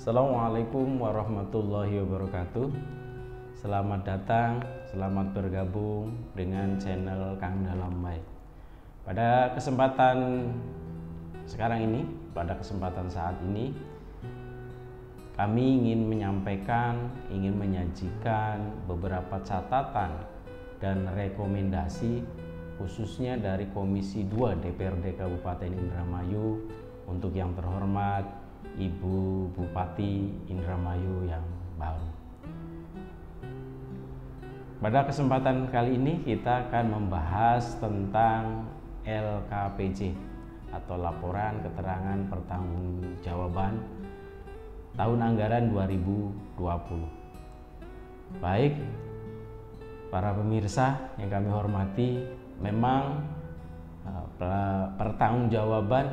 Assalamualaikum warahmatullahi wabarakatuh. Selamat datang, selamat bergabung dengan channel Kang Dalam Baik. Pada kesempatan sekarang ini, pada kesempatan saat ini, kami ingin menyampaikan, ingin menyajikan beberapa catatan dan rekomendasi khususnya dari Komisi 2 DPRD Kabupaten Indramayu untuk yang terhormat Ibu Bupati Indramayu yang baru. Pada kesempatan kali ini kita akan membahas tentang LKPJ atau Laporan Keterangan Pertanggungjawaban tahun anggaran 2020. Baik, para pemirsa yang kami hormati, memang pertanggungjawaban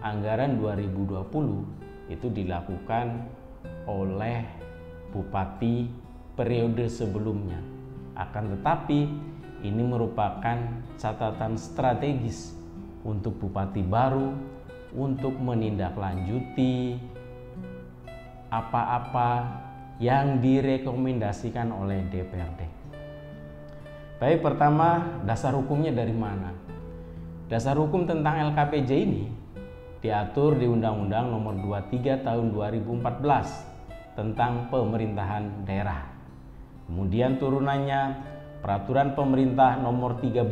anggaran 2020 itu dilakukan oleh bupati periode sebelumnya. Akan tetapi ini merupakan catatan strategis untuk bupati baru untuk menindaklanjuti apa-apa yang direkomendasikan oleh DPRD. Baik, pertama, dasar hukumnya dari mana? Dasar hukum tentang LKPJ ini diatur di Undang-Undang Nomor 23 Tahun 2014 tentang pemerintahan daerah. Kemudian turunannya Peraturan Pemerintah Nomor 13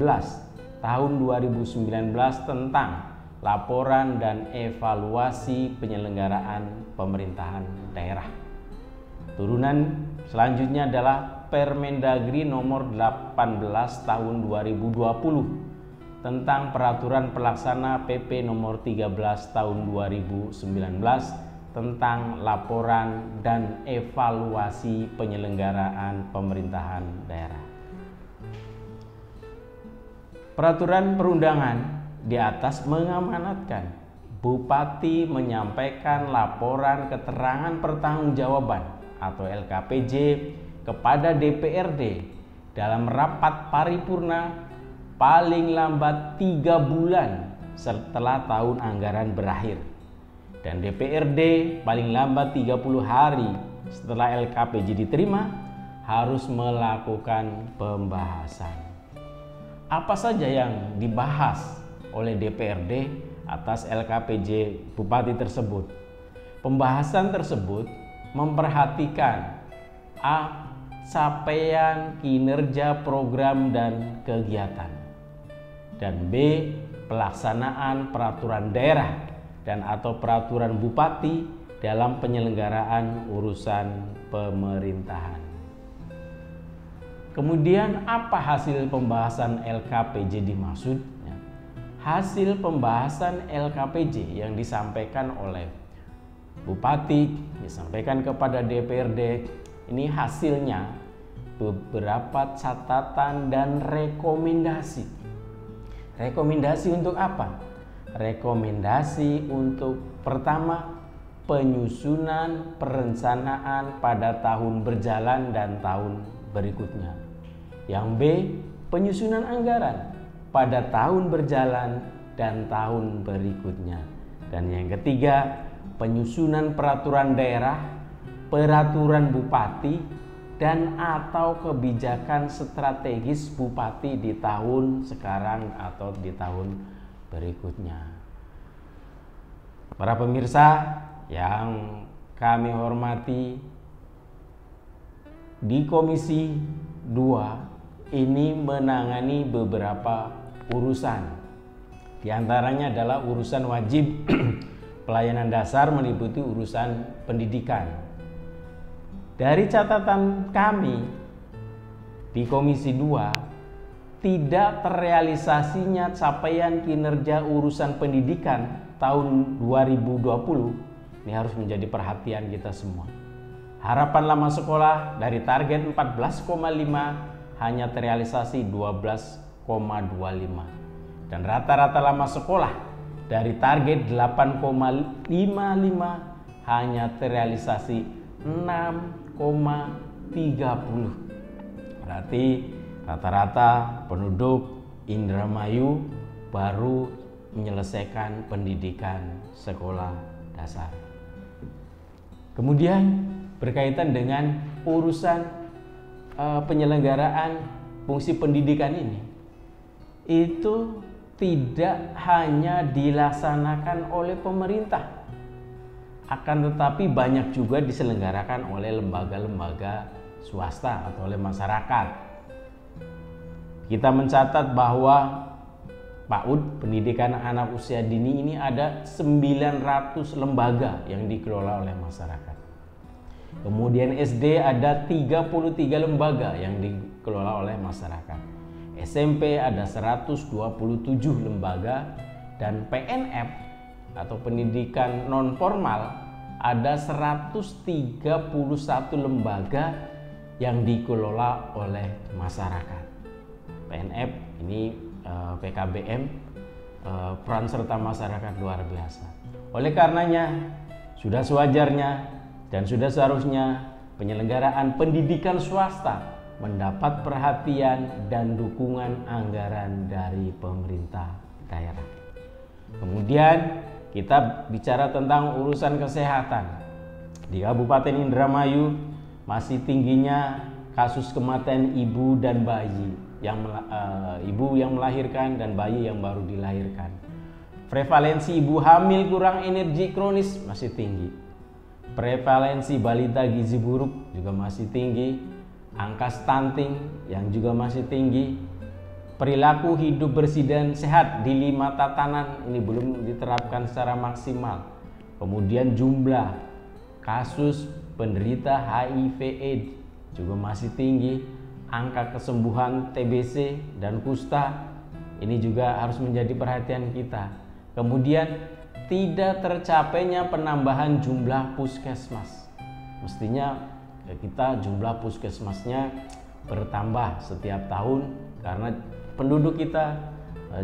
Tahun 2019 tentang laporan dan evaluasi penyelenggaraan pemerintahan daerah. Turunan selanjutnya adalah Permendagri Nomor 18 Tahun 2020 tentang Peraturan Pelaksana PP Nomor 13 Tahun 2019 tentang laporan dan evaluasi penyelenggaraan pemerintahan daerah. Peraturan perundangan di atas mengamanatkan Bupati menyampaikan laporan keterangan pertanggungjawaban atau LKPJ kepada DPRD dalam rapat paripurna paling lambat 3 bulan setelah tahun anggaran berakhir, dan DPRD paling lambat 30 hari setelah LKPJ diterima harus melakukan pembahasan. Apa saja yang dibahas oleh DPRD atas LKPJ Bupati tersebut? Pembahasan tersebut memperhatikan capaian kinerja program dan kegiatan, dan B, pelaksanaan peraturan daerah dan atau peraturan bupati dalam penyelenggaraan urusan pemerintahan. Kemudian apa hasil pembahasan LKPJ dimaksud? Hasil pembahasan LKPJ yang disampaikan oleh bupati, disampaikan kepada DPRD, ini hasilnya beberapa catatan dan rekomendasi. Rekomendasi untuk apa? Rekomendasi untuk pertama, penyusunan perencanaan pada tahun berjalan dan tahun berikutnya. Yang B, penyusunan anggaran pada tahun berjalan dan tahun berikutnya. Dan yang ketiga, penyusunan peraturan daerah, peraturan bupati, dan atau kebijakan strategis bupati di tahun sekarang atau di tahun berikutnya. Para pemirsa yang kami hormati, di Komisi 2 ini menangani beberapa urusan. Di antaranya adalah urusan wajib pelayanan dasar meliputi urusan pendidikan. Dari catatan kami di Komisi 2, tidak terrealisasinya capaian kinerja urusan pendidikan tahun 2020 ini harus menjadi perhatian kita semua. Harapan lama sekolah dari target 14,5 hanya terrealisasi 12,25, dan rata-rata lama sekolah dari target 8,55 hanya terrealisasi 6,30. Berarti rata-rata penduduk Indramayu baru menyelesaikan pendidikan sekolah dasar. Kemudian berkaitan dengan urusan penyelenggaraan fungsi pendidikan ini, itu tidak hanya dilaksanakan oleh pemerintah, akan tetapi banyak juga diselenggarakan oleh lembaga-lembaga swasta atau oleh masyarakat. Kita mencatat bahwa PAUD, pendidikan anak usia dini, ini ada 900 lembaga yang dikelola oleh masyarakat. Kemudian SD ada 33 lembaga yang dikelola oleh masyarakat. SMP ada 127 lembaga, dan PNF atau pendidikan non formal ada 131 lembaga yang dikelola oleh masyarakat. PNF ini PKBM, peran serta masyarakat luar biasa. Oleh karenanya sudah sewajarnya dan sudah seharusnya penyelenggaraan pendidikan swasta mendapat perhatian dan dukungan anggaran dari pemerintah daerah. Kemudian kita bicara tentang urusan kesehatan. Di Kabupaten Indramayu masih tingginya kasus kematian ibu dan bayi, ibu yang melahirkan dan bayi yang baru dilahirkan. Prevalensi ibu hamil kurang energi kronis masih tinggi. Prevalensi balita gizi buruk juga masih tinggi. Angka stunting yang juga masih tinggi. Perilaku hidup bersih dan sehat di 5 tatanan ini belum diterapkan secara maksimal. Kemudian jumlah kasus penderita HIV/AIDS juga masih tinggi. Angka kesembuhan TBC dan kusta ini juga harus menjadi perhatian kita. Kemudian tidak tercapainya penambahan jumlah puskesmas. Mestinya kita jumlah puskesmasnya bertambah setiap tahun karena penduduk kita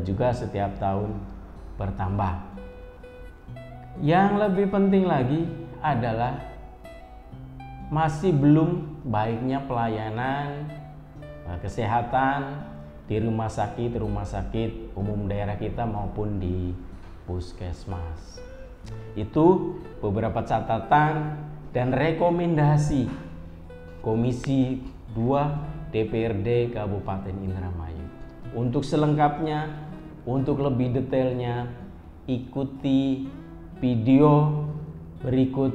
juga setiap tahun bertambah. Yang lebih penting lagi adalah masih belum baiknya pelayanan kesehatan di rumah sakit umum daerah kita maupun di puskesmas. Itu beberapa catatan dan rekomendasi Komisi 2 DPRD Kabupaten Indramayu. Untuk selengkapnya, untuk lebih detailnya, ikuti video berikut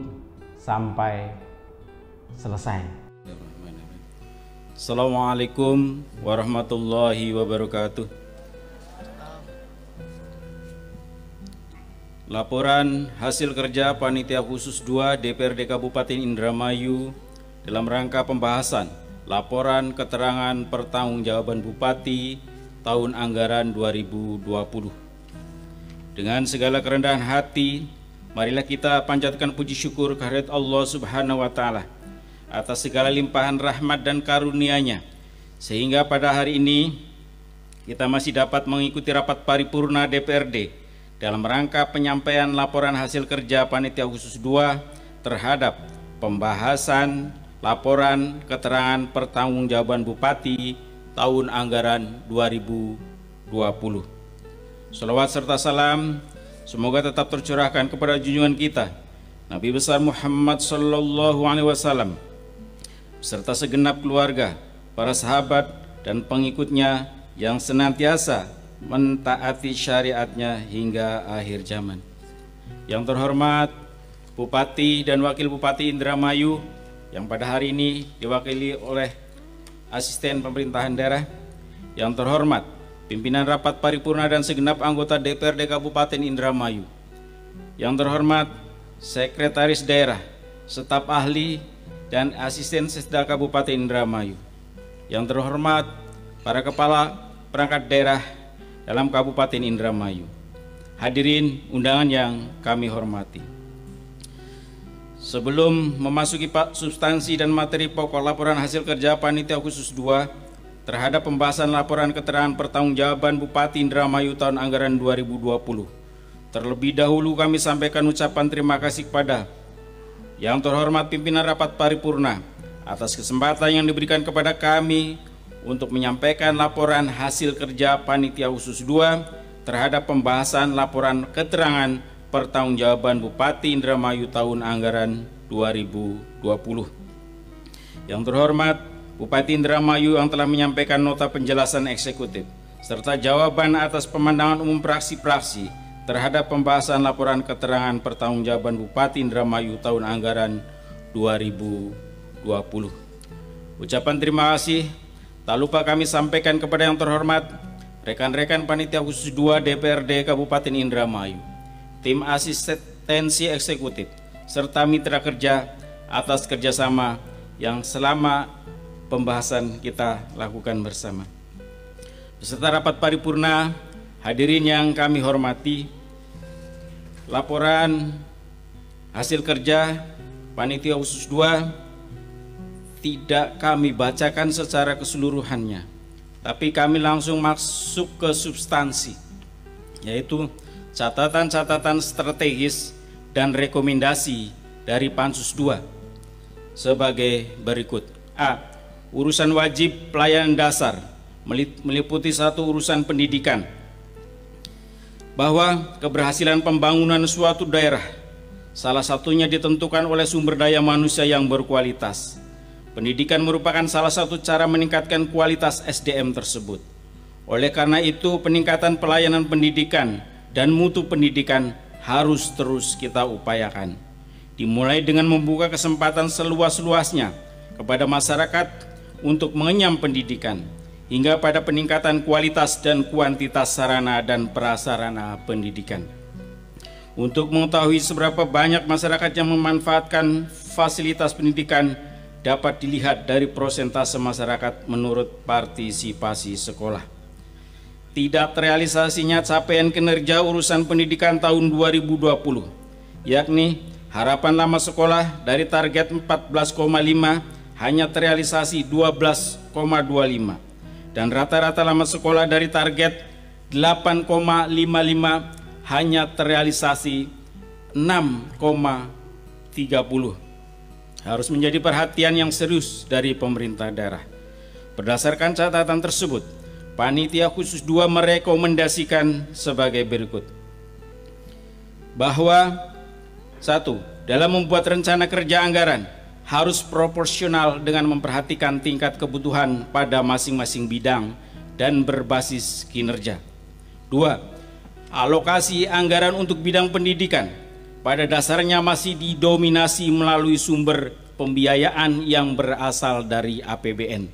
sampai selesai. Assalamualaikum warahmatullahi wabarakatuh. Laporan hasil kerja Panitia Khusus 2 DPRD Kabupaten Indramayu dalam rangka pembahasan Laporan Keterangan Pertanggungjawaban Bupati tahun anggaran 2020. Dengan segala kerendahan hati, marilah kita panjatkan puji syukur kehadirat Allah Subhanahu wa Ta'ala atas segala limpahan rahmat dan karunia-Nya, sehingga pada hari ini kita masih dapat mengikuti rapat paripurna DPRD dalam rangka penyampaian laporan hasil kerja Panitia Khusus 2 terhadap pembahasan Laporan Keterangan Pertanggungjawaban Bupati tahun anggaran 2020. Shalawat serta salam semoga tetap tercurahkan kepada junjungan kita Nabi besar Muhammad sallallahu alaihi wasallam serta segenap keluarga, para sahabat dan pengikutnya yang senantiasa mentaati syariatnya hingga akhir zaman. Yang terhormat Bupati dan Wakil Bupati Indramayu yang pada hari ini diwakili oleh Asisten Pemerintahan Daerah. Yang terhormat pimpinan rapat paripurna dan segenap anggota DPRD Kabupaten Indramayu. Yang terhormat Sekretaris Daerah, staf ahli dan asisten Sesda Kabupaten Indramayu. Yang terhormat para kepala perangkat daerah dalam Kabupaten Indramayu. Hadirin undangan yang kami hormati. Sebelum memasuki substansi dan materi pokok laporan hasil kerja Panitia Khusus 2 terhadap pembahasan laporan keterangan pertanggungjawaban Bupati Indramayu tahun anggaran 2020, terlebih dahulu kami sampaikan ucapan terima kasih kepada Yang terhormat pimpinan rapat paripurna atas kesempatan yang diberikan kepada kami untuk menyampaikan laporan hasil kerja Panitia Khusus 2 terhadap pembahasan laporan keterangan pertanggungjawaban Bupati Indramayu tahun anggaran 2020. Yang terhormat Bupati Indramayu yang telah menyampaikan nota penjelasan eksekutif serta jawaban atas pemandangan umum praksi-praksi terhadap pembahasan laporan keterangan pertanggungjawaban Bupati Indramayu tahun anggaran 2020. Ucapan terima kasih tak lupa kami sampaikan kepada yang terhormat rekan-rekan Panitia Khusus 2 DPRD Kabupaten Indramayu, tim asistensi eksekutif, serta mitra kerja atas kerjasama yang selama pembahasan kita lakukan bersama. Beserta rapat paripurna, hadirin yang kami hormati, laporan hasil kerja Panitia Khusus 2 tidak kami bacakan secara keseluruhannya, tapi kami langsung masuk ke substansi, yaitu catatan-catatan strategis dan rekomendasi dari Pansus 2 sebagai berikut. A. Urusan wajib pelayanan dasar meliputi 1 urusan pendidikan, bahwa keberhasilan pembangunan suatu daerah salah satunya ditentukan oleh sumber daya manusia yang berkualitas. Pendidikan merupakan salah satu cara meningkatkan kualitas SDM tersebut. Oleh karena itu, peningkatan pelayanan pendidikan dan mutu pendidikan harus terus kita upayakan. Dimulai dengan membuka kesempatan seluas-luasnya kepada masyarakat untuk mengenyam pendidikan, hingga pada peningkatan kualitas dan kuantitas sarana dan prasarana pendidikan. Untuk mengetahui seberapa banyak masyarakat yang memanfaatkan fasilitas pendidikan dapat dilihat dari prosentase masyarakat menurut partisipasi sekolah. Tidak terrealisasinya capaian kinerja urusan pendidikan tahun 2020, yakni harapan lama sekolah dari target 14,5 hanya terrealisasi 12,25, dan rata-rata lama sekolah dari target 8,55 hanya terrealisasi 6,30. Harus menjadi perhatian yang serius dari pemerintah daerah. Berdasarkan catatan tersebut, Panitia Khusus 2 merekomendasikan sebagai berikut. Bahwa 1. Dalam membuat rencana kerja anggaran harus proporsional dengan memperhatikan tingkat kebutuhan pada masing-masing bidang dan berbasis kinerja. 2. Alokasi anggaran untuk bidang pendidikan pada dasarnya masih didominasi melalui sumber pembiayaan yang berasal dari APBN.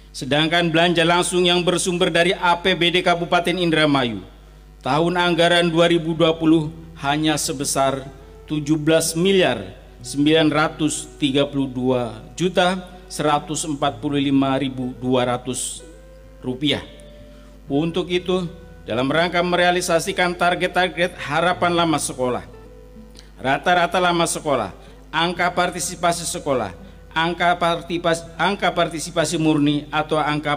Sedangkan belanja langsung yang bersumber dari APBD Kabupaten Indramayu tahun anggaran 2020 hanya sebesar 17.932.145.200 rupiah. Untuk itu, dalam rangka merealisasikan target-target harapan lama sekolah, rata-rata lama sekolah, angka partisipasi sekolah, angka partisipasi murni atau angka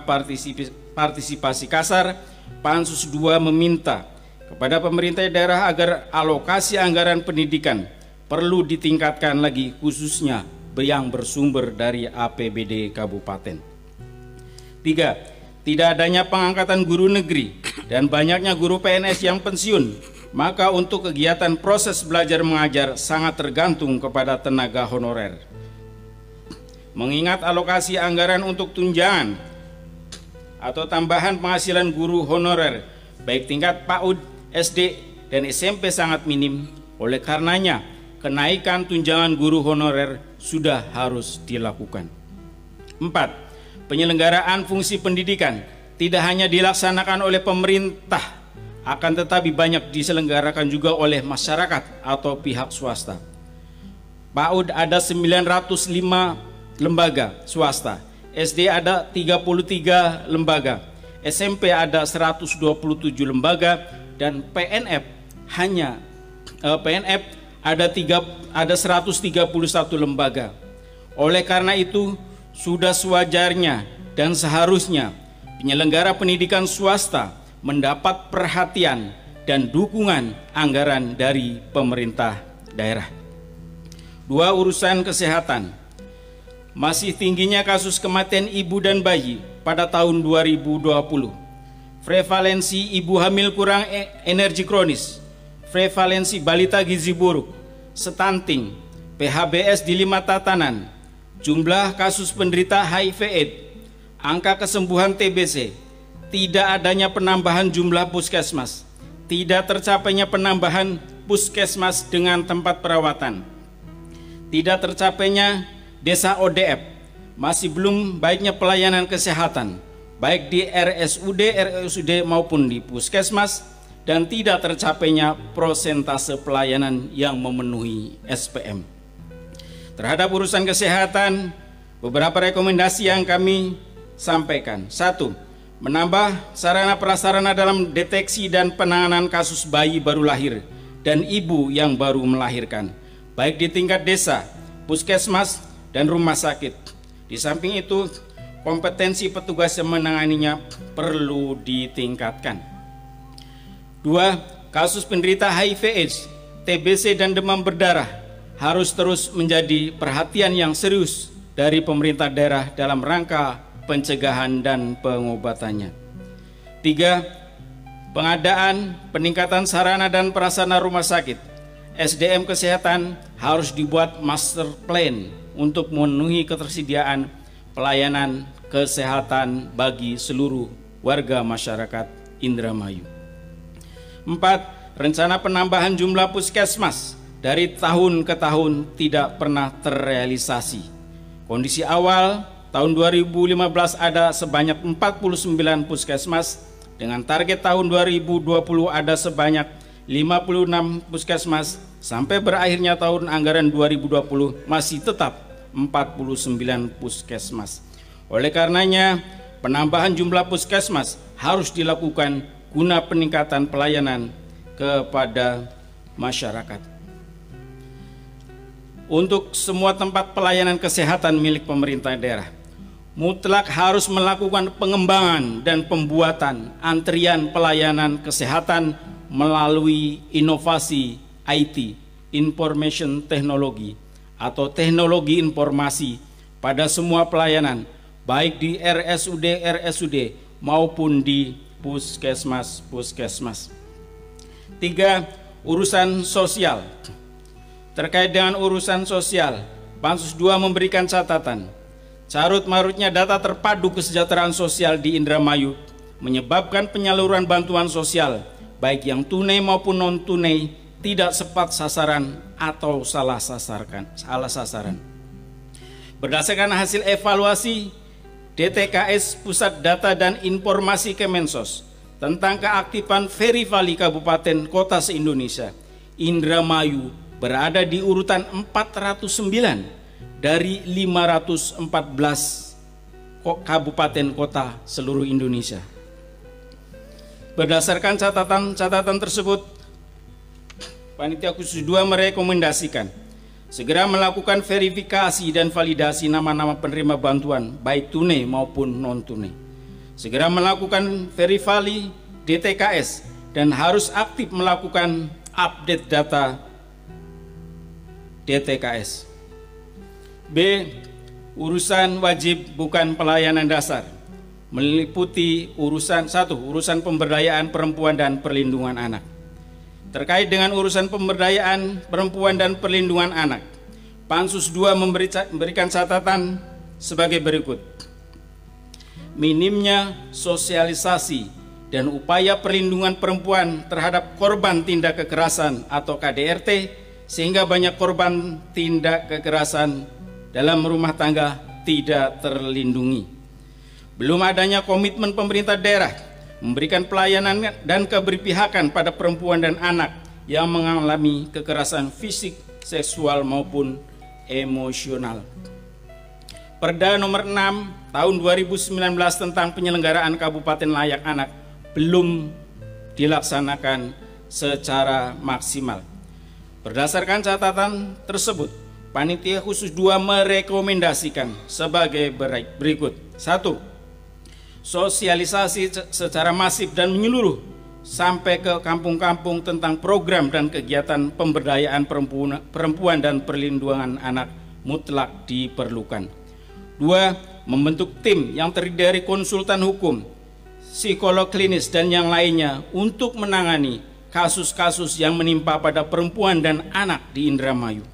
partisipasi kasar, Pansus 2 meminta kepada pemerintah daerah agar alokasi anggaran pendidikan perlu ditingkatkan lagi, khususnya yang bersumber dari APBD Kabupaten. 3. Tidak adanya pengangkatan guru negeri dan banyaknya guru PNS yang pensiun, maka untuk kegiatan proses belajar mengajar sangat tergantung kepada tenaga honorer. Mengingat alokasi anggaran untuk tunjangan atau tambahan penghasilan guru honorer baik tingkat PAUD, SD, dan SMP sangat minim, oleh karenanya kenaikan tunjangan guru honorer sudah harus dilakukan. 4. Penyelenggaraan fungsi pendidikan tidak hanya dilaksanakan oleh pemerintah, akan tetapi banyak diselenggarakan juga oleh masyarakat atau pihak swasta. PAUD ada 905 lembaga swasta, SD ada 33 lembaga, SMP ada 127 lembaga, dan PNF ada 131 lembaga. Oleh karena itu, sudah sewajarnya dan seharusnya penyelenggara pendidikan swasta mendapat perhatian dan dukungan anggaran dari pemerintah daerah. 2. Urusan kesehatan. Masih tingginya kasus kematian ibu dan bayi pada tahun 2020. Prevalensi ibu hamil kurang energi kronis, prevalensi balita gizi buruk, stunting, PHBS di 5 tatanan, jumlah kasus penderita HIV/AIDS, angka kesembuhan TBC, tidak adanya penambahan jumlah puskesmas, tidak tercapainya penambahan puskesmas dengan tempat perawatan, tidak tercapainya desa ODF, masih belum baiknya pelayanan kesehatan, baik di RSUD maupun di puskesmas, dan tidak tercapainya prosentase pelayanan yang memenuhi SPM. Terhadap urusan kesehatan, beberapa rekomendasi yang kami sampaikan. 1. Menambah sarana prasarana dalam deteksi dan penanganan kasus bayi baru lahir dan ibu yang baru melahirkan, baik di tingkat desa, puskesmas, dan rumah sakit. Di samping itu, kompetensi petugas yang menanganinya perlu ditingkatkan. 2. Kasus penderita HIV/AIDS, TBC, dan demam berdarah harus terus menjadi perhatian yang serius dari pemerintah daerah dalam rangka pencegahan dan pengobatannya. 3. Pengadaan, peningkatan sarana dan prasarana rumah sakit, SDM kesehatan harus dibuat master plan untuk memenuhi ketersediaan pelayanan kesehatan bagi seluruh warga masyarakat Indramayu. 4. Rencana penambahan jumlah puskesmas dari tahun ke tahun tidak pernah terrealisasi. Kondisi awal tahun 2015 ada sebanyak 49 puskesmas, dengan target tahun 2020 ada sebanyak 56 puskesmas, sampai berakhirnya tahun anggaran 2020 masih tetap 49 puskesmas. Oleh karenanya, penambahan jumlah puskesmas harus dilakukan guna peningkatan pelayanan kepada masyarakat. Untuk semua tempat pelayanan kesehatan milik pemerintah daerah, mutlak harus melakukan pengembangan dan pembuatan antrian pelayanan kesehatan melalui inovasi IT, Information Technology, atau teknologi informasi pada semua pelayanan, baik di RSUD maupun di puskesmas. 3. Urusan sosial. Terkait dengan urusan sosial, Pansus 2 memberikan catatan, carut-marutnya data terpadu kesejahteraan sosial di Indramayu menyebabkan penyaluran bantuan sosial, baik yang tunai maupun non-tunai, tidak tepat sasaran atau salah sasaran. Berdasarkan hasil evaluasi DTKS Pusat Data dan Informasi Kemensos tentang keaktifan Verifali Kabupaten Kota se-Indonesia, Indramayu berada di urutan 409 dari 514 kabupaten kota seluruh Indonesia. Berdasarkan catatan tersebut, Panitia Khusus 2 merekomendasikan segera melakukan verifikasi dan validasi nama-nama penerima bantuan baik tunai maupun non-tunai. Segera melakukan verifali DTKS dan harus aktif melakukan update data DTKS. B. Urusan wajib bukan pelayanan dasar, meliputi urusan 1. Urusan pemberdayaan perempuan dan perlindungan anak. Terkait dengan urusan pemberdayaan perempuan dan perlindungan anak, Pansus 2 memberikan catatan sebagai berikut. Minimnya sosialisasi dan upaya perlindungan perempuan terhadap korban tindak kekerasan atau KDRT, sehingga banyak korban tindak kekerasan dalam rumah tangga tidak terlindungi. Belum adanya komitmen pemerintah daerah memberikan pelayanan dan keberpihakan pada perempuan dan anak yang mengalami kekerasan fisik, seksual maupun emosional. Perda nomor 6 tahun 2019 tentang penyelenggaraan Kabupaten Layak Anak belum dilaksanakan secara maksimal. Berdasarkan catatan tersebut, Panitia Khusus 2 merekomendasikan sebagai berikut. 1. Sosialisasi secara masif dan menyeluruh sampai ke kampung-kampung tentang program dan kegiatan pemberdayaan perempuan dan perlindungan anak mutlak diperlukan. 2. Membentuk tim yang terdiri dari konsultan hukum, psikolog klinis, dan yang lainnya untuk menangani kasus-kasus yang menimpa pada perempuan dan anak di Indramayu.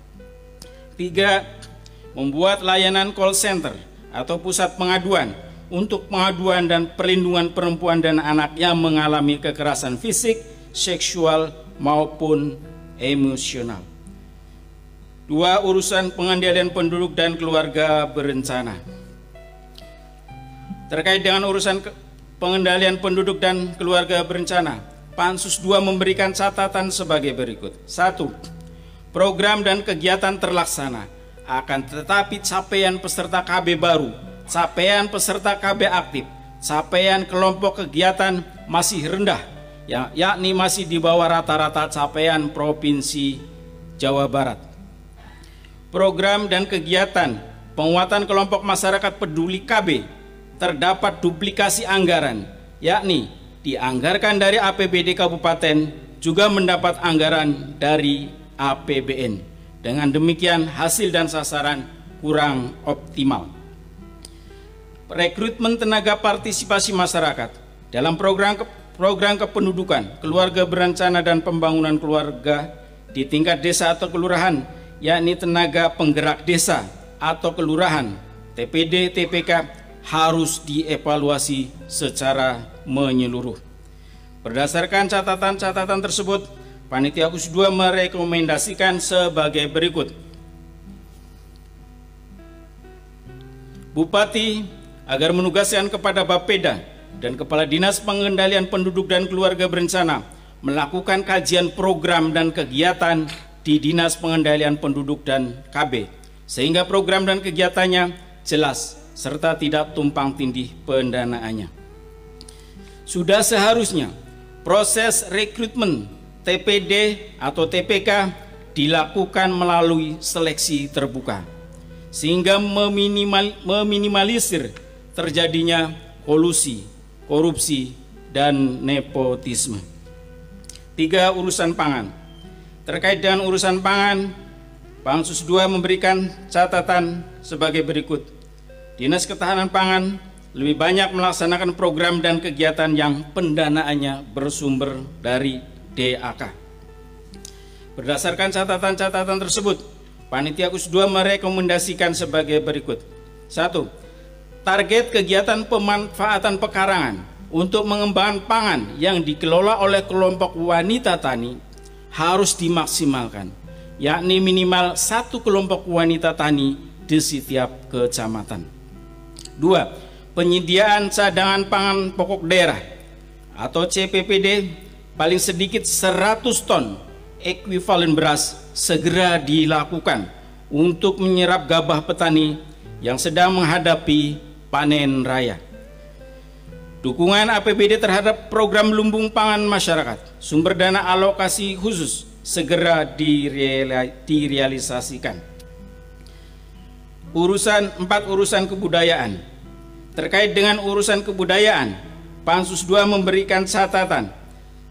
3. Membuat layanan call center atau pusat pengaduan untuk pengaduan dan perlindungan perempuan dan anak yang mengalami kekerasan fisik, seksual maupun emosional. 2. Urusan pengendalian penduduk dan keluarga berencana. Terkait dengan urusan pengendalian penduduk dan keluarga berencana, Pansus 2 memberikan catatan sebagai berikut. 1. Program dan kegiatan terlaksana, akan tetapi capaian peserta KB baru, capaian peserta KB aktif, capaian kelompok kegiatan masih rendah, yakni masih di bawah rata-rata capaian Provinsi Jawa Barat. Program dan kegiatan penguatan kelompok masyarakat peduli KB terdapat duplikasi anggaran, yakni dianggarkan dari APBD Kabupaten juga mendapat anggaran dari APBN. Dengan demikian hasil dan sasaran kurang optimal. Rekrutmen tenaga partisipasi masyarakat dalam program kependudukan, keluarga berencana dan pembangunan keluarga di tingkat desa atau kelurahan, yakni tenaga penggerak desa atau kelurahan, TPD, TPK, harus dievaluasi secara menyeluruh. Berdasarkan catatan-catatan tersebut, Panitia Khusus 2 merekomendasikan sebagai berikut. Bupati agar menugaskan kepada Bapeda dan Kepala Dinas Pengendalian Penduduk dan Keluarga Berencana melakukan kajian program dan kegiatan di Dinas Pengendalian Penduduk dan KB, sehingga program dan kegiatannya jelas serta tidak tumpang tindih pendanaannya. Sudah seharusnya proses rekrutmen TPD atau TPK dilakukan melalui seleksi terbuka, sehingga meminimalisir terjadinya kolusi, korupsi, dan nepotisme. 3. Urusan pangan. Terkait dengan urusan pangan, Pansus 2 memberikan catatan sebagai berikut. Dinas Ketahanan Pangan lebih banyak melaksanakan program dan kegiatan yang pendanaannya bersumber dari DAK. Berdasarkan catatan-catatan tersebut, Panitia Khusus 2 merekomendasikan sebagai berikut. 1. Target kegiatan pemanfaatan pekarangan untuk mengembangkan pangan yang dikelola oleh kelompok wanita tani harus dimaksimalkan, yakni minimal 1 kelompok wanita tani di setiap kecamatan. 2. Penyediaan cadangan pangan pokok daerah atau CPPD paling sedikit 100 ton ekuivalen beras segera dilakukan untuk menyerap gabah petani yang sedang menghadapi panen raya. Dukungan APBD terhadap program lumbung pangan masyarakat, sumber dana alokasi khusus segera direalisasikan. 4. Urusan kebudayaan. Terkait dengan urusan kebudayaan, Pansus 2 memberikan catatan.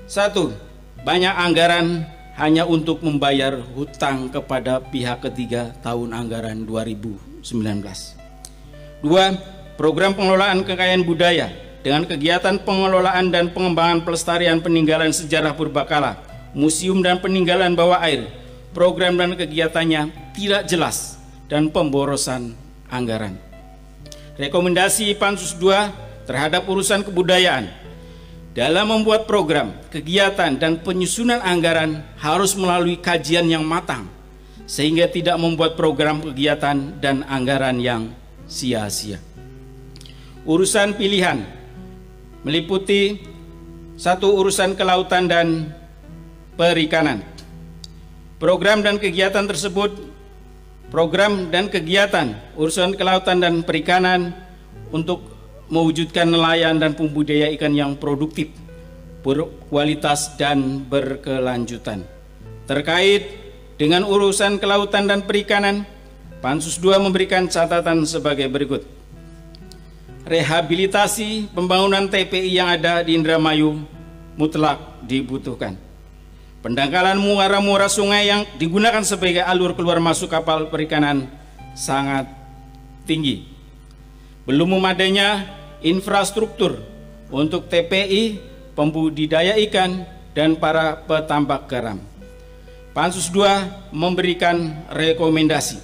1. Banyak anggaran hanya untuk membayar hutang kepada pihak ketiga tahun anggaran 2019. 2. Program pengelolaan kekayaan budaya dengan kegiatan pengelolaan dan pengembangan pelestarian peninggalan sejarah purbakala, museum dan peninggalan bawah air. Program dan kegiatannya tidak jelas dan pemborosan anggaran. Rekomendasi Pansus 2 terhadap urusan kebudayaan. Dalam membuat program, kegiatan, dan penyusunan anggaran harus melalui kajian yang matang, sehingga tidak membuat program kegiatan dan anggaran yang sia-sia. Urusan pilihan meliputi 1. Urusan kelautan dan perikanan. Program dan kegiatan tersebut urusan kelautan dan perikanan untuk mewujudkan nelayan dan pembudidaya ikan yang produktif, berkualitas, dan berkelanjutan. Terkait dengan urusan kelautan dan perikanan, Pansus 2 memberikan catatan sebagai berikut. Rehabilitasi pembangunan TPI yang ada di Indramayu mutlak dibutuhkan. Pendangkalan muara-muara sungai yang digunakan sebagai alur keluar masuk kapal perikanan sangat tinggi. Belum memadainya infrastruktur untuk TPI, pembudidaya ikan, dan para petambak garam. Pansus 2 memberikan rekomendasi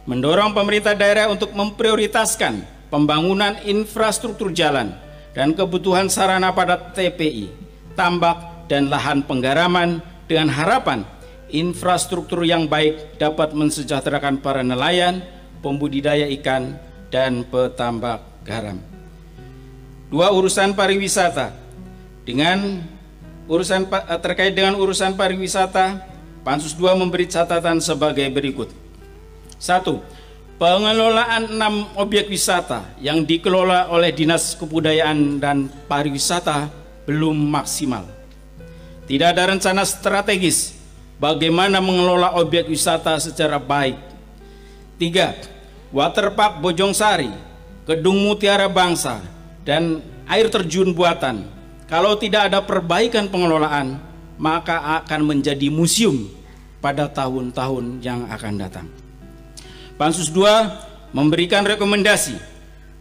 mendorong pemerintah daerah untuk memprioritaskan pembangunan infrastruktur jalan dan kebutuhan sarana pada TPI, tambak, dan lahan penggaraman dengan harapan infrastruktur yang baik dapat mensejahterakan para nelayan, pembudidaya ikan, dan petambak garam. 2. Urusan pariwisata. Terkait dengan urusan pariwisata, Pansus 2 memberi catatan sebagai berikut. 1. Pengelolaan 6 objek wisata yang dikelola oleh Dinas Kebudayaan dan Pariwisata belum maksimal. Tidak ada rencana strategis bagaimana mengelola objek wisata secara baik. 3. Waterpark Bojongsari, Gedung Mutiara Bangsa, dan air terjun buatan, kalau tidak ada perbaikan pengelolaan, maka akan menjadi museum pada tahun-tahun yang akan datang. Pansus 2 memberikan rekomendasi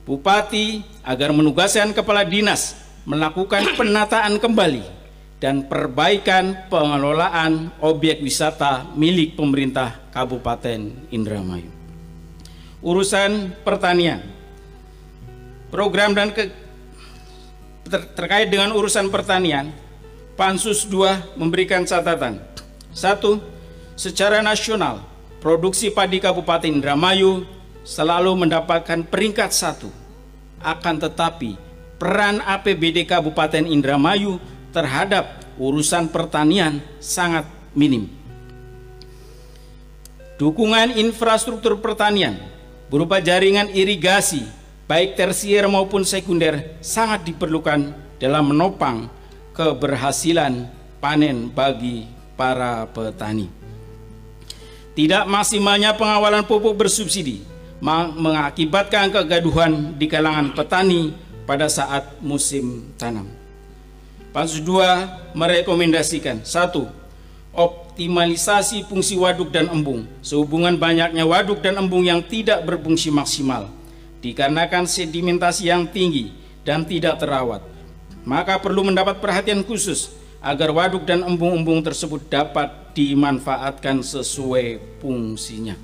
Bupati agar menugaskan kepala dinas melakukan penataan kembali dan perbaikan pengelolaan objek wisata milik pemerintah Kabupaten Indramayu. Urusan pertanian. Program dan terkait dengan urusan pertanian, Pansus 2 memberikan catatan. 1. Secara nasional, produksi padi Kabupaten Indramayu selalu mendapatkan peringkat 1. Akan tetapi, peran APBD Kabupaten Indramayu terhadap urusan pertanian sangat minim. Dukungan infrastruktur pertanian berupa jaringan irigasi, baik tersier maupun sekunder, sangat diperlukan dalam menopang keberhasilan panen bagi para petani. Tidak maksimalnya pengawalan pupuk bersubsidi mengakibatkan kegaduhan di kalangan petani pada saat musim tanam. Pansus 2 merekomendasikan 1. Optimalisasi fungsi waduk dan embung sehubungan banyaknya waduk dan embung yang tidak berfungsi maksimal dikarenakan sedimentasi yang tinggi dan tidak terawat, maka perlu mendapat perhatian khusus agar waduk dan embung-embung tersebut dapat dimanfaatkan sesuai fungsinya.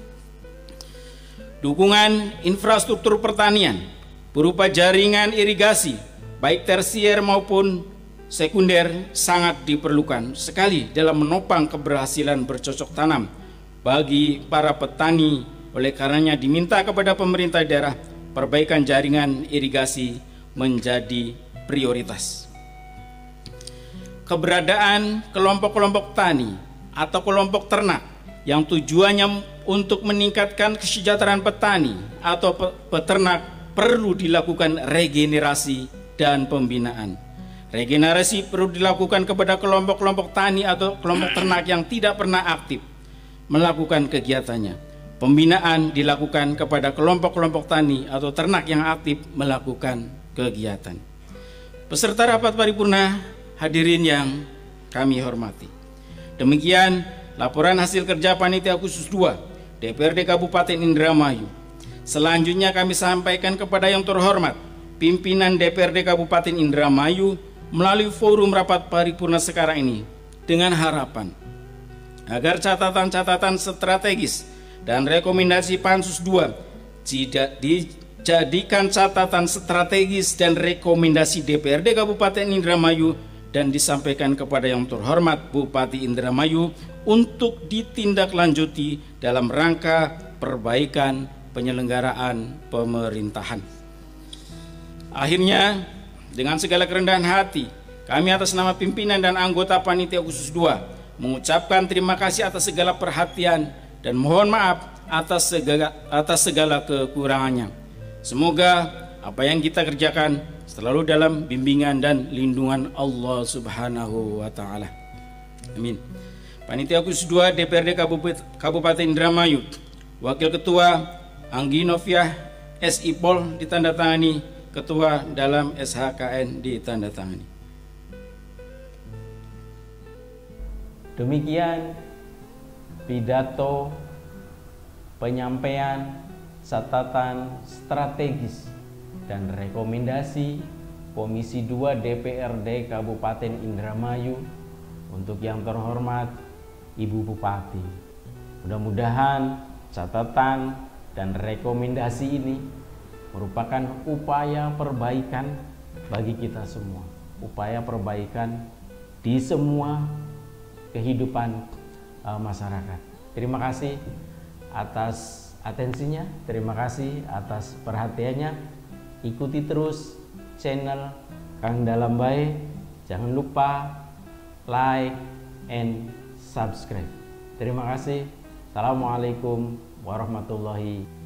Dukungan infrastruktur pertanian berupa jaringan irigasi baik tersier maupun sekunder sangat diperlukan sekali dalam menopang keberhasilan bercocok tanam bagi para petani. Oleh karenanya diminta kepada pemerintah daerah perbaikan jaringan irigasi menjadi prioritas. Keberadaan kelompok-kelompok tani atau kelompok ternak yang tujuannya untuk meningkatkan kesejahteraan petani atau peternak perlu dilakukan regenerasi dan pembinaan. Regenerasi perlu dilakukan kepada kelompok-kelompok tani atau kelompok ternak yang tidak pernah aktif melakukan kegiatannya. Pembinaan dilakukan kepada kelompok-kelompok tani atau ternak yang aktif melakukan kegiatan. Peserta rapat paripurna, hadirin yang kami hormati. Demikian laporan hasil kerja Panitia Khusus 2 DPRD Kabupaten Indramayu. Selanjutnya kami sampaikan kepada yang terhormat pimpinan DPRD Kabupaten Indramayu melalui forum rapat paripurna sekarang ini dengan harapan agar catatan-catatan strategis dan rekomendasi Pansus 2 dijadikan catatan strategis dan rekomendasi DPRD Kabupaten Indramayu dan disampaikan kepada yang terhormat Bupati Indramayu untuk ditindaklanjuti dalam rangka perbaikan penyelenggaraan pemerintahan. Akhirnya, dengan segala kerendahan hati, kami atas nama pimpinan dan anggota Panitia Khusus 2 mengucapkan terima kasih atas segala perhatian dan mohon maaf atas segala kekurangannya. Semoga apa yang kita kerjakan selalu dalam bimbingan dan lindungan Allah Subhanahu wa Ta'ala. Amin. Panitia Khusus 2 DPRD Kabupaten Indramayu, Wakil Ketua Anggi Noviah SI Pol ditandatangani, Ketua dalam SHKN ditandatangani. Demikian pidato penyampaian catatan strategis dan rekomendasi Komisi 2 DPRD Kabupaten Indramayu untuk yang terhormat Ibu Bupati. Mudah-mudahan catatan dan rekomendasi ini merupakan upaya perbaikan bagi kita semua, upaya perbaikan di semua kehidupan masyarakat. Terima kasih atas atensinya, terima kasih atas perhatiannya. Ikuti terus channel Kang Dalam Bae. Jangan lupa like and subscribe. Terima kasih. Assalamualaikum warahmatullahi wabarakatuh.